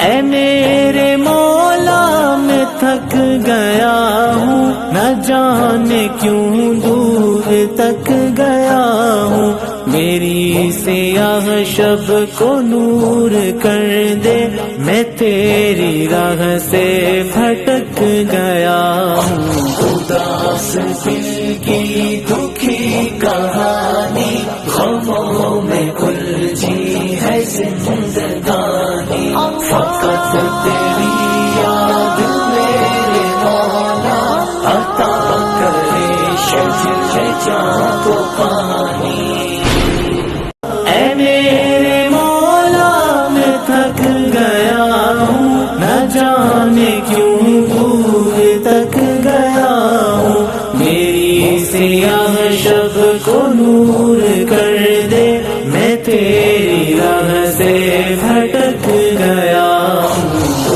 اے میرے مولا میں تھک گیا ہوں، نہ جانے کیوں دور تک گیا ہوں، میری سیاہ شب کو نور کر دے، میں تیری راہ سے بھٹک گیا ہوں۔ اداس دل کی دکھی کہانی، غموں میں الجھی ہے زندگانی، فقط تیری یاد میرے مولا عطا کرے شجر جاں کو پانی۔